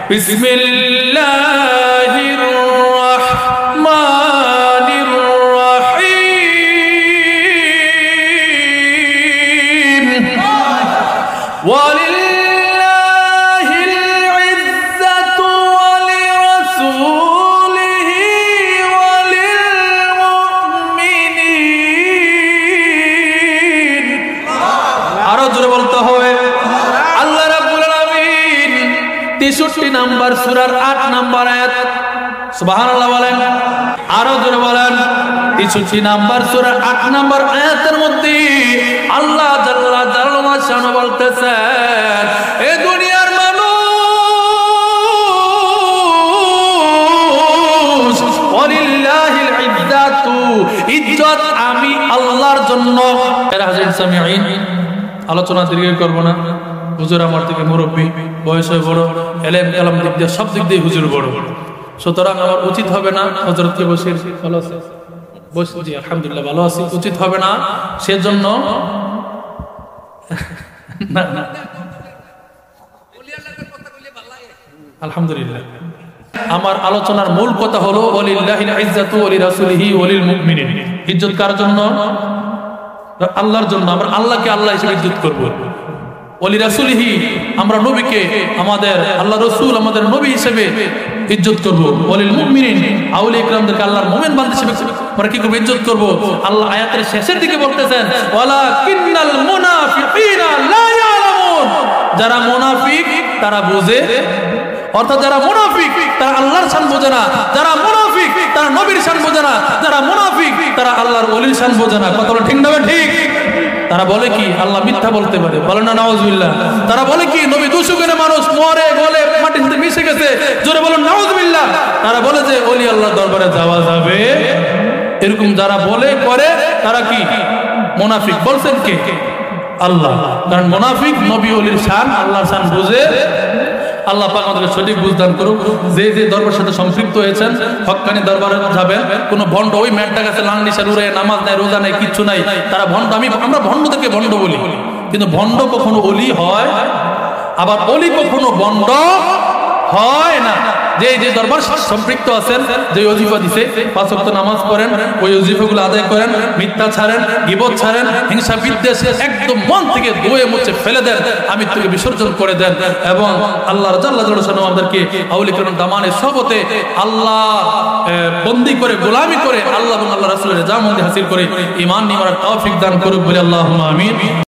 বিসমিল্লাহির রাহমানির রাহিম ওয়ালিল্লাহিল ইজ্জাতু ওয়ালিরাসূলিহি ওয়ালিল মুমিনিন। আরো জোরে বলতে হবে। 63 নম্বর সূরার 8 নম্বর আয়াত। সুবহানাল্লাহ বলেন, আরো জোরে বলেন। 63 নম্বর সূরার 8 নম্বর আয়াতের মধ্যে আল্লাহ জাল্লা জালালুহু বলতেছেন, এ দুনিয়ার মানুষ, ওয়ালিল্লাহিল ইজ্জাতু, ইজ্জত আমি আল্লাহর জন্য। হাজিরিন সামিঈন, আলোচনা দীর্ঘ করব না। হুজুর আমার থেকে মুরব্বী, বয়সে বড়, এলেম কালাম দিক দিয়ে সব দিক দিয়ে হুজুর বড়, সুতরাং আমার উচিত হবে না হযরতকে বসে ভালো আছে বসে, জি আলহামদুলিল্লাহ ভালো আছি, উচিত হবে না সেজন্য না না আলহামদুলিল্লাহ। আমার আলোচনার মূল কথা হলো ওয়ালিল্লাহিল ইজ্জাতু ওয়ালিরাসূলিহি ওয়ালিল মুমিনিন। ইজ্জত কার জন্য? আল্লাহর জন্য। আমরা আল্লাহকে আল্লাহ হিসেবে ইজ্জত করব। ওলি রাসূলিহি, আমরা নবীকে আমাদের আল্লাহ রাসূল আমাদের নবী হিসেবে ইজ্জত করব। ওলিল মুমিনিন, আউলিয়া ইকরামদেরকে আল্লাহর মুমিন বান্দা হিসেবে আমরা কি করব? ইজ্জত করব। আল্লাহ আয়াতের শেষের দিকে বলতেছেন, ওয়ালাকিন্নাল মুনাফিকিনা লা ইয়ালামুন, যারা মুনাফিক তারা বোঝে, অর্থাৎ যারা মুনাফিক তারা আল্লাহর শান বোঝে না, যারা মুনাফিক তারা নবীর শান বোঝে না, যারা মুনাফিক তারা আল্লাহর ওলির শান বোঝে না। কথা বলে ঠিক না? ঠিক। তারা বলে কি আল্লাহ মিথ্যা বলতে পারে, বলে না নাউজুবিল্লাহ। তারা বলে কি নবী দুশোখানে মানুষ মরে গলে মাটির সাথে মিশে গেছে, জোরে বলুন নাউজুবিল্লাহ। তারা বলে যে ওলি আল্লাহর দরবারে যাওয়া যাবে, এরকম যারা বলে করে তারা কি মুনাফিক। বলছেন কে? আল্লাহ। কারণ মুনাফিক নবী ওলির শান আল্লাহর শান বুঝে। আল্লাহ পাক আমাদের সঠিক বুঝদান করুক। যে যে দরবারের সাথে সম্পৃক্ত হয়েছেন, হক্কানি দরবারে যাবেন, কোন ভণ্ড ওই মেন্টা গাছে লাংনিশার উড়ে নামাজ নাই, রোজা নাই, কিচ্ছু নাই, তারা ভণ্ড। আমরা ভণ্ড থেকে ভণ্ড বলি, কিন্তু ভণ্ড কখনো ওলি হয়, আবার ওলি কখনো ভণ্ড হয় না। যে যে দরবার সম্পৃক্ত আছেন, যে ওজিফা দিছে, 5 ওয়াক্ত নামাজ পড়েন, ওই ওজিফাগুলো আদায় করেন, মিথ্যা ছাড়েন, গীবত ছাড়েন, হিংসা বিদ্বেষ একদম মন থেকে ধুয়ে মুছে ফেলে দেন, আমি থেকে বিসর্জন করে দেন, এবং আল্লাহ জাল্লা জালালুহু আমাদেরকে আউলিয়া কিরাম দামানে সবতে আল্লাহ বন্দী করে, গোলামি করে, আল্লাহ এবং আল্লাহ রাসূলের রেজামন্দি হাসিল করে ঈমান নিয়ে মরার তৌফিক দান করুক বলে আল্লাহুম্মা আমিন।